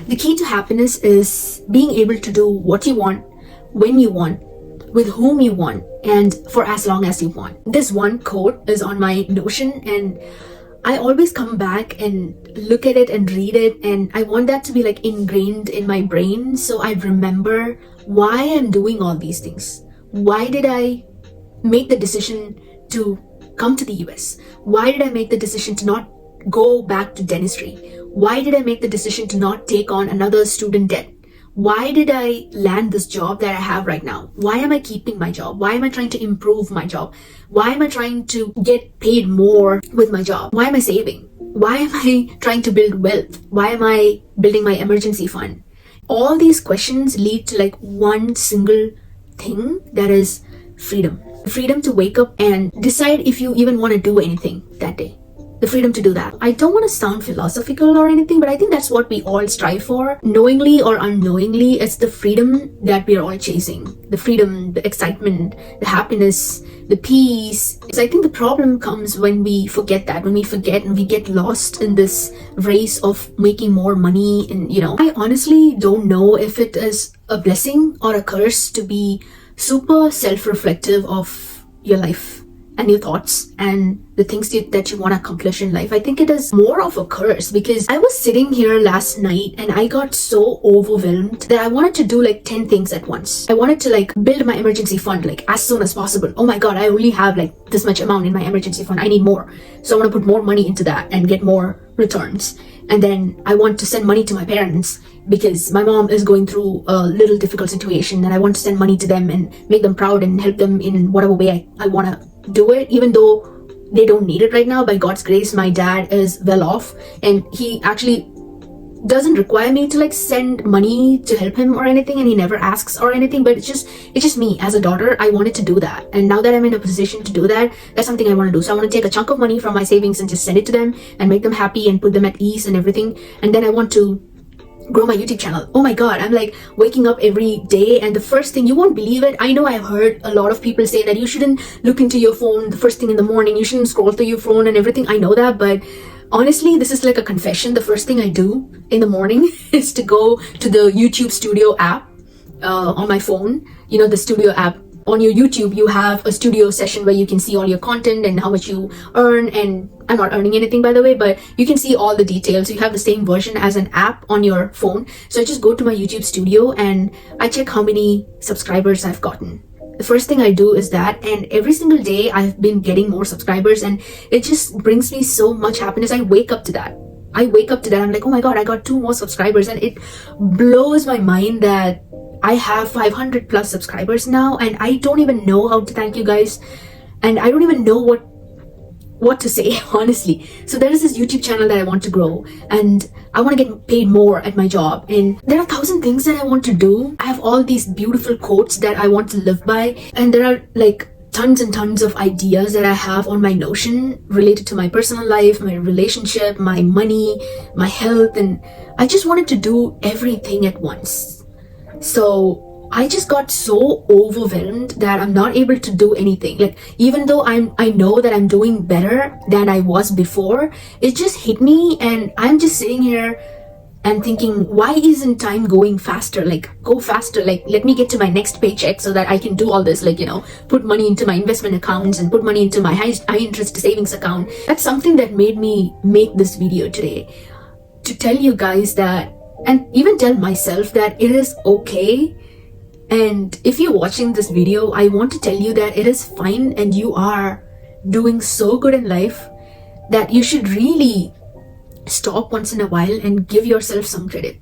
The key to happiness is being able to do what you want, when you want, with whom you want, and for as long as you want. This one quote is on my Notion, and I always come back and look at it and read it, and I want that to be like ingrained in my brain so I remember why I'm doing all these things. Why did I make the decision to come to the US? Why did I make the decision to not go back to dentistry? Why did I make the decision to not take on another student debt? Why did I land this job that I have right now? Why am I keeping my job? Why am I trying to improve my job? Why am I trying to get paid more with my job? Why am I saving? Why am I trying to build wealth? Why am I building my emergency fund? All these questions lead to like one single thing, that is freedom. Freedom to wake up and decide if you even want to do anything that day. The freedom to do that. I don't want to sound philosophical or anything, but I think that's what we all strive for. Knowingly or unknowingly, it's the freedom that we are all chasing. The freedom, the excitement, the happiness, the peace. So I think the problem comes when we forget that, when we forget and we get lost in this race of making more money. And I honestly don't know if it is a blessing or a curse to be super self-reflective of your life and your thoughts and the things that you want to accomplish in life. I think it is more of a curse, because I was sitting here last night and I got so overwhelmed that I wanted to do like 10 things at once. I wanted to like build my emergency fund like as soon as possible. Oh my god, I only have like this much amount in my emergency fund. I need more. So I want to put more money into that and get more returns. And then I want to send money to my parents because my mom is going through a little difficult situation, and I want to send money to them and make them proud and help them in whatever way I want to do it, even though they don't need it right now. By God's grace, my dad is well off, and he actually doesn't require me to like send money to help him or anything, and he never asks or anything. But it's just me as a daughter. I wanted to do that, and now that I'm in a position to do that, that's something I want to do. So I want to take a chunk of money from my savings and just send it to them and make them happy and put them at ease and everything. And then I want to grow my YouTube channel. Oh my god, I'm like waking up every day, and the first thing, you won't believe it, I know I've heard a lot of people say that you shouldn't look into your phone the first thing in the morning, you shouldn't scroll through your phone and everything. I know that, but honestly, this is like a confession. The first thing I do in the morning is to go to the YouTube Studio app on my phone. The Studio app. On your YouTube, you have a studio session where you can see all your content and how much you earn. And I'm not earning anything, by the way, but you can see all the details. You have the same version as an app on your phone. So I just go to my YouTube Studio and I check how many subscribers I've gotten. The first thing I do is that, and every single day I've been getting more subscribers, and it just brings me so much happiness. I wake up to that. I'm like, oh my god, I got 2 more subscribers, and it blows my mind that I have 500 plus subscribers now, and I don't even know how to thank you guys, and I don't even know what to say, honestly. So there is this YouTube channel that I want to grow, and I want to get paid more at my job, and there are 1,000 things that I want to do. I have all these beautiful quotes that I want to live by, and there are like tons and tons of ideas that I have on my Notion related to my personal life, my relationship, my money, my health, and I just wanted to do everything at once. So I just got so overwhelmed that I'm not able to do anything. Like, even though I know that I'm doing better than I was before, it just hit me, and I'm just sitting here and thinking, why isn't time going faster? Like, go faster. Like, let me get to my next paycheck so that I can do all this, like, put money into my investment accounts and put money into my high interest savings account. That's something that made me make this video today, to tell you guys that, and even tell myself that it is okay. And if you're watching this video, I want to tell you that it is fine, and you are doing so good in life that you should really stop once in a while and give yourself some credit.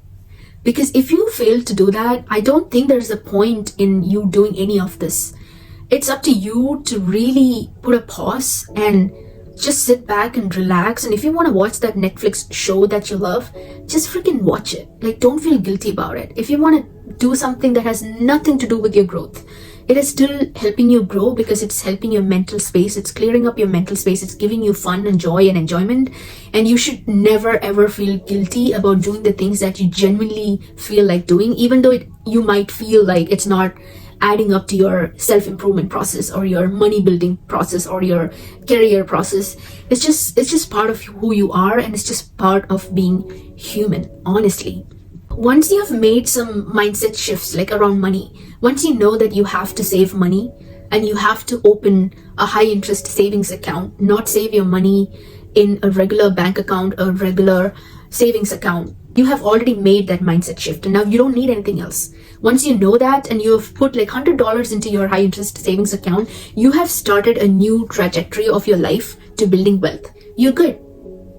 Because if you fail to do that, I don't think there's a point in you doing any of this. It's up to you to really put a pause and just sit back and relax. And if you want to watch that Netflix show that you love, just freaking watch it. Like, don't feel guilty about it. If you want to do something that has nothing to do with your growth, it is still helping you grow, because it's helping your mental space. It's clearing up your mental space. It's giving you fun and joy and enjoyment. And you should never ever feel guilty about doing the things that you genuinely feel like doing, even though you might feel like it's not adding up to your self-improvement process or your money building process or your career process. It's just part of who you are, and it's just part of being human, honestly. once you have made some mindset shifts like around money, once you know that you have to save money and you have to open a high interest savings account, not save your money in a regular bank account or regular savings account, you have already made that mindset shift and now you don't need anything else. Once you know that and you have put like $100 into your high interest savings account, you have started a new trajectory of your life to building wealth. You're good.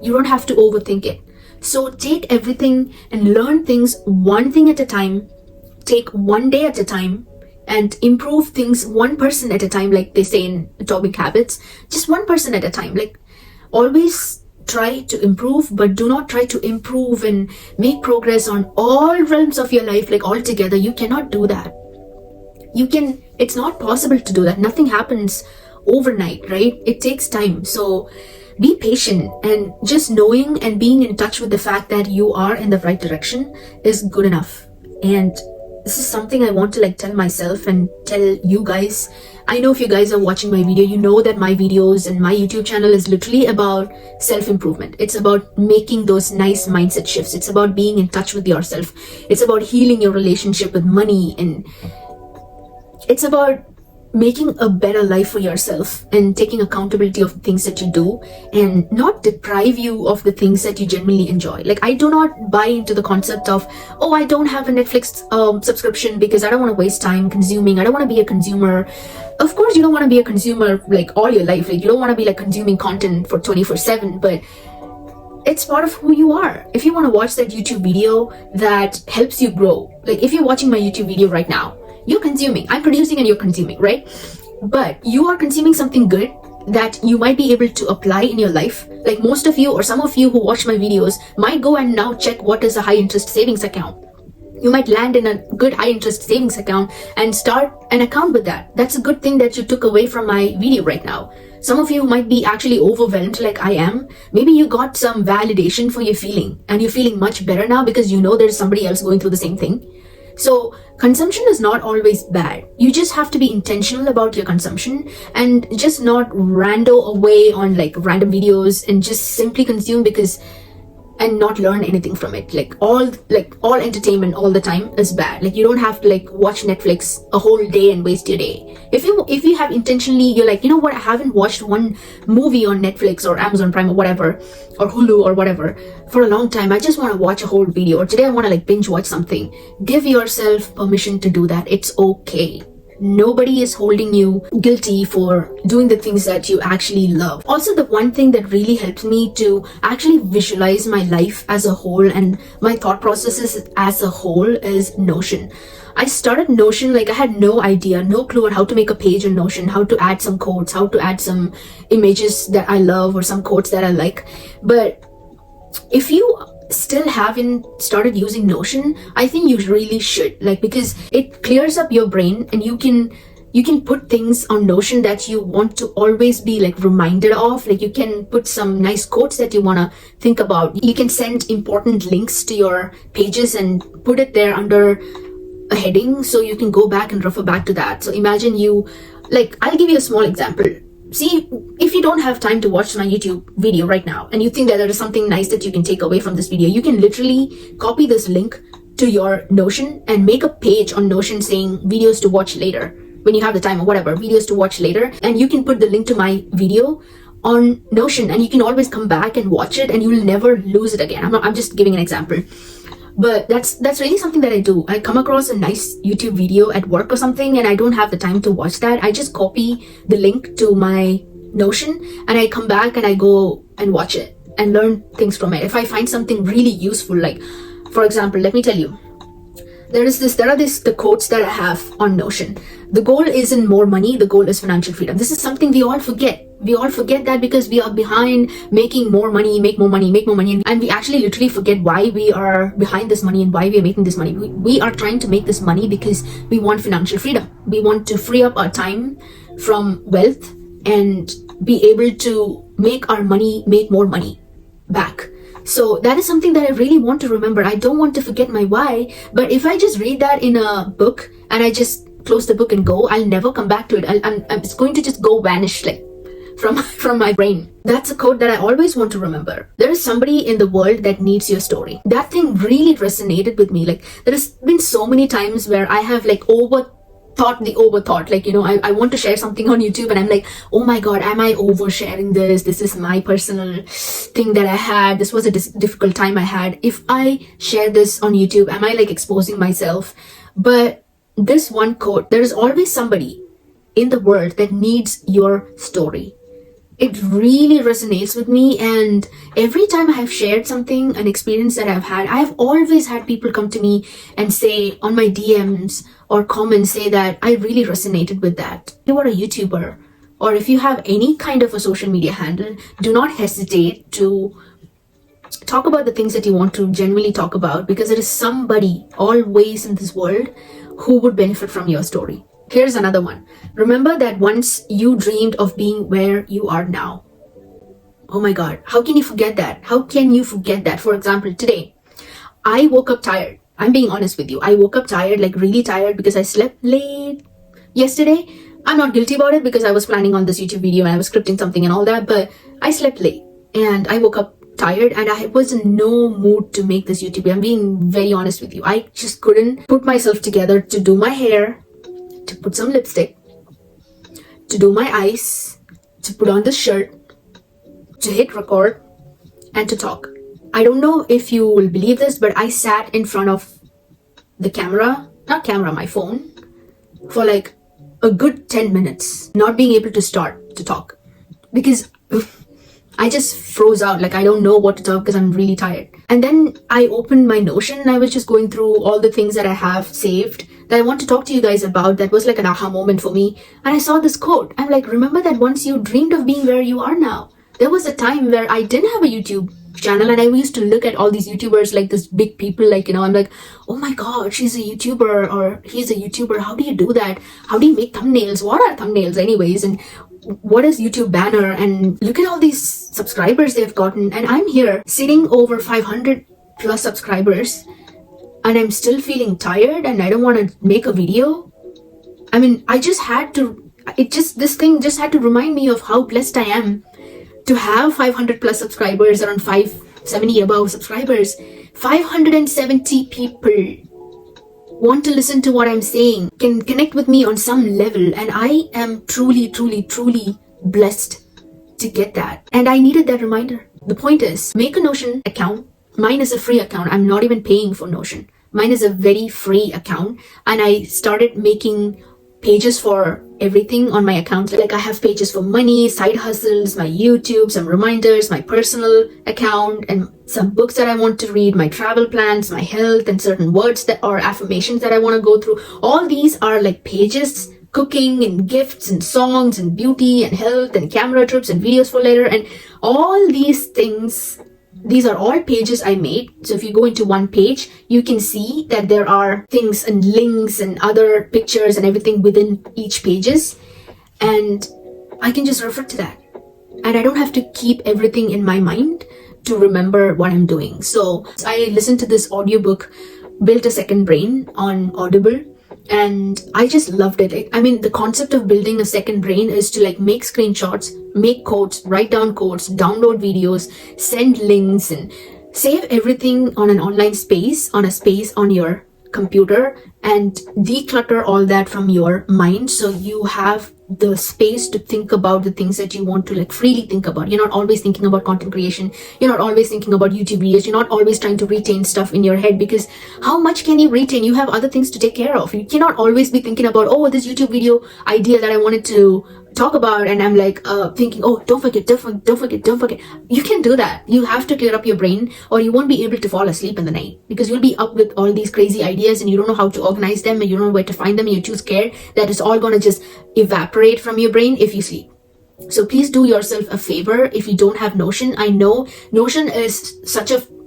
You don't have to overthink it. So take everything and learn things one thing at a time, take one day at a time, and improve things 1% at a time, like they say in Atomic Habits, just 1% at a time. Like always try to improve, but do not try to improve and make progress on all realms of your life, like all together. You cannot do that. It's not possible to do that. Nothing happens overnight, right? It takes time. So be patient, and just knowing and being in touch with the fact that you are in the right direction is good enough. And this is something I want to like tell myself and tell you guys. I know if you guys are watching my video, you know that my videos and my YouTube channel is literally about self-improvement. It's about making those nice mindset shifts. It's about being in touch with yourself. It's about healing your relationship with money, and it's about making a better life for yourself and taking accountability of the things that you do and not deprive you of the things that you genuinely enjoy. Like, I do not buy into the concept of, oh, I don't have a Netflix subscription because I don't want to waste time consuming. I don't want to be a consumer. Of course, you don't want to be a consumer like all your life. Like, you don't want to be like consuming content for 24/7, but it's part of who you are. If you want to watch that YouTube video that helps you grow, like if you're watching my YouTube video right now, you're consuming. I'm producing and you're consuming, right? But you are consuming something good that you might be able to apply in your life. Like most of you or some of you who watch my videos might go and now check what is a high interest savings account. You might land in a good high interest savings account and start an account with that. That's a good thing that you took away from my video right now. Some of you might be actually overwhelmed like I am. Maybe you got some validation for your feeling and you're feeling much better now because you know there's somebody else going through the same thing. So consumption is not always bad. You just have to be intentional about your consumption and just not rando away on like random videos and just simply consume and not learn anything from it. Like all entertainment all the time is bad. Like you don't have to like watch Netflix a whole day and waste your day. If you have intentionally, you're like, you know what, I haven't watched one movie on Netflix or Amazon Prime or whatever, or Hulu or whatever for a long time. I just want to watch a whole video, or today I want to like binge watch something. Give yourself permission to do that. It's okay. Nobody is holding you guilty for doing the things that you actually love. Also, the one thing that really helped me to actually visualize my life as a whole and my thought processes as a whole is Notion. I started Notion, like I had no idea, no clue on how to make a page on Notion, how to add some quotes, how to add some images that I love or some quotes that I like. But if you still haven't started using Notion, I think you really should, like, because it clears up your brain and you can put things on Notion that you want to always be like reminded of. Like you can put some nice quotes that you want to think about. You can send important links to your pages and put it there under a heading so you can go back and refer back to that. So imagine I'll give you a small example. See, if you don't have time to watch my YouTube video right now and you think that there is something nice that you can take away from this video, you can literally copy this link to your Notion and make a page on Notion saying videos to watch later when you have the time or whatever, videos to watch later. And you can put the link to my video on Notion and you can always come back and watch it and you will never lose it again. I'm just giving an example. But that's really something that I do. I come across a nice YouTube video at work or something and I don't have the time to watch that. I just copy the link to my Notion and I come back and I go and watch it and learn things from it. If I find something really useful, like for example, let me tell you, there are the quotes that I have on Notion. The goal isn't more money, the goal is financial freedom. This is something we all forget. We all forget that because we are behind making more money, make more money. And we actually literally forget why we are behind this money and why we are making this money. We are trying to make this money because we want financial freedom. We want to free up our time from wealth and be able to make our money, make more money back. So that is something that I really want to remember. I don't want to forget my why, but if I just read that in a book and I just close the book and go, I'll never come back to it. It's going to just go vanish like from from my brain. That's a quote that I always want to remember. There is somebody in the world that needs your story. That thing really resonated with me. Like, there has been so many times where I have like overthought, like, I want to share something on YouTube and I'm like, oh my god, am I oversharing this is my personal thing that I had, this was a difficult time I had, if I share this on YouTube, am I like exposing myself? But this one quote, there is always somebody in the world that needs your story. It really resonates with me, and every time I have shared something, an experience that I've had, I've always had people come to me and say on my DMs or comments, say that I really resonated with that. If you are a YouTuber, or if you have any kind of a social media handle, do not hesitate to talk about the things that you want to genuinely talk about, because there is somebody always in this world who would benefit from your story. Here's another one. Remember that once you dreamed of being where you are now. Oh my god, how can you forget that? How can you forget that? For example, today, I woke up tired. I'm being honest with you. I woke up tired, like really tired, because I slept late yesterday. I'm not guilty about it because I was planning on this YouTube video and I was scripting something and all that, but I slept late and I woke up tired and I was in no mood to make this YouTube video. I'm being very honest with you. I just couldn't put myself together to do my hair, to put some lipstick, to do my eyes, to put on this shirt, to hit record, and to talk. I don't know if you will believe this, but I sat in front of the my phone, for like a good 10 minutes, not being able to start to talk, because I just froze out. Like, I don't know what to talk because I'm really tired. And then I opened my Notion and I was just going through all the things that I have saved that I want to talk to you guys about. That was like an aha moment for me. And I saw this quote. I'm like, remember that once you dreamed of being where you are now. There was a time where I didn't have a YouTube channel and I used to look at all these YouTubers, like this big people, like, I'm like, oh my god, she's a YouTuber or he's a YouTuber. How do you do that? How do you make thumbnails? What are thumbnails anyways? And what is YouTube banner? And look at all these subscribers they've gotten. And I'm here sitting over 500 plus subscribers and I'm still feeling tired and I don't want to make a video. I mean, this thing just had to remind me of how blessed I am to have 500 plus subscribers, around 570 above subscribers. 570 people want to listen to what I'm saying, can connect with me on some level, and I am truly blessed to get that. And I needed that reminder. The point is, make a Notion account. Mine is a free account. I'm not even paying for Notion. Mine is a very free account, and I started making pages for everything on my account. Like, I have pages for money, side hustles, my YouTube, some reminders, my personal account, and some books that I want to read, my travel plans, my health, and certain words that are affirmations that I want to go through. All these are like pages, cooking and gifts and songs and beauty and health and camera trips and videos for later, and all these things. These are all pages I made. So if you go into one page, you can see that there are things and links and other pictures and everything within each pages. And I can just refer to that. And I don't have to keep everything in my mind to remember what I'm doing. So I listened to this audiobook, Built a Second Brain, on Audible. And I just loved it. I mean, the concept of building a second brain is to like make screenshots, make quotes, write down quotes, download videos, send links, and save everything on an online space, on a space on your computer, and declutter all that from your mind, so you have the space to think about the things that you want to like freely think about. You're not always thinking about content creation. You're not always thinking about YouTube videos. You're not always trying to retain stuff in your head, because how much can you retain? You have other things to take care of. You cannot always be thinking about, oh, this YouTube video idea that I wanted to talk about, and I'm like thinking, oh, don't forget. You can do that. You have to clear up your brain, or you won't be able to fall asleep in the night, because you'll be up with all these crazy ideas and you don't know how to organize them, and you don't know where to find them, and you're too scared that it's all gonna just evaporate from your brain if you sleep. So please do yourself a favor. If you don't have Notion, I know Notion is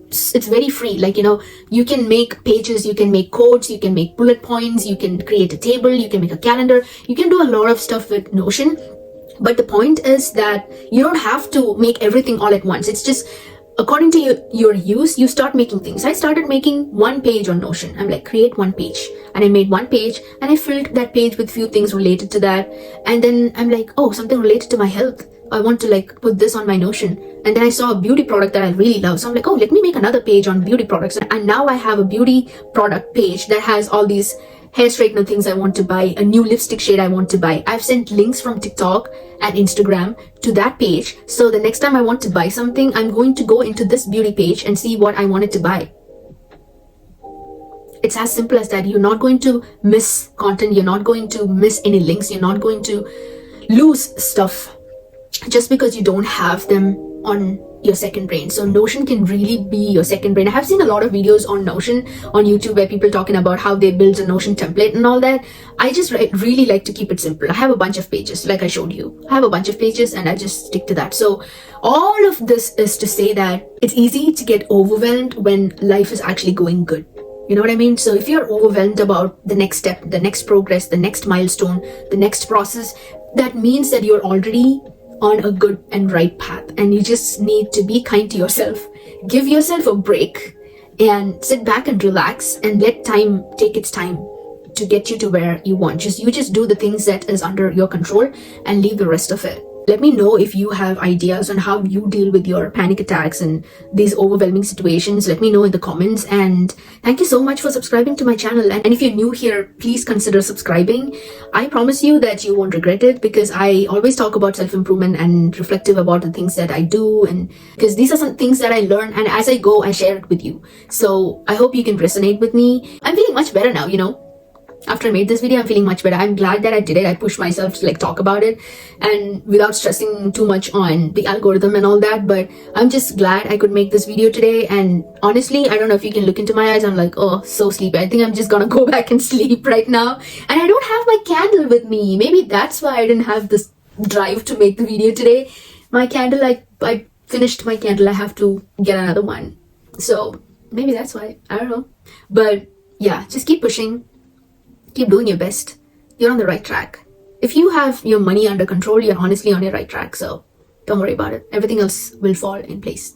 it's very free. Like, you can make pages, you can make quotes, you can make bullet points, you can create a table, you can make a calendar, you can do a lot of stuff with Notion. But the point is that you don't have to make everything all at once. It's just according to your use, you start making things. I started making one page on Notion. I'm like, create one page. And I made one page and I filled that page with few things related to that. And then I'm like, oh, something related to my health, I want to like put this on my Notion. And then I saw a beauty product that I really love. So I'm like, oh, let me make another page on beauty products. And now I have a beauty product page that has all these hair straightener things I want to buy, a new lipstick shade I want to buy. I've sent links from TikTok and Instagram to that page. So the next time I want to buy something, I'm going to go into this beauty page and see what I wanted to buy. It's as simple as that. You're not going to miss content. You're not going to miss any links. You're not going to lose stuff just because you don't have them on your second brain. So Notion can really be your second brain. I have seen a lot of videos on Notion on YouTube where people talking about how they build a Notion template and all that. I just really like to keep it simple. I have a bunch of pages, like I showed you. I have a bunch of pages and I just stick to that. So all of this is to say that it's easy to get overwhelmed when life is actually going good. You know what I mean? So if you're overwhelmed about the next step, the next progress, the next milestone, the next process, that means that you're already on a good and right path, and you just need to be kind to yourself. Give yourself a break and sit back and relax and let time take its time to get you to where you want. You just do the things that is under your control and leave the rest of it. Let me know if you have ideas on how you deal with your panic attacks and these overwhelming situations. Let me know in the comments. And thank you so much for subscribing to my channel. And if you're new here, please consider subscribing. I promise you that you won't regret it, because I always talk about self-improvement and reflective about the things that I do. And because these are some things that I learn, and as I go, I share it with you. So I hope you can resonate with me. I'm feeling much better now, you know. After I made this video, I'm feeling much better. I'm glad that I did it. I pushed myself to like talk about it and without stressing too much on the algorithm and all that. But I'm just glad I could make this video today. And honestly, I don't know if you can look into my eyes. I'm like, oh, so sleepy. I think I'm just gonna go back and sleep right now. And I don't have my candle with me. Maybe that's why I didn't have this drive to make the video today. My candle, I finished my candle. I have to get another one. So maybe that's why. I don't know. But yeah, just keep pushing. Keep doing your best. You're on the right track. If you have your money under control, you're honestly on your right track. So don't worry about it. Everything else will fall in place.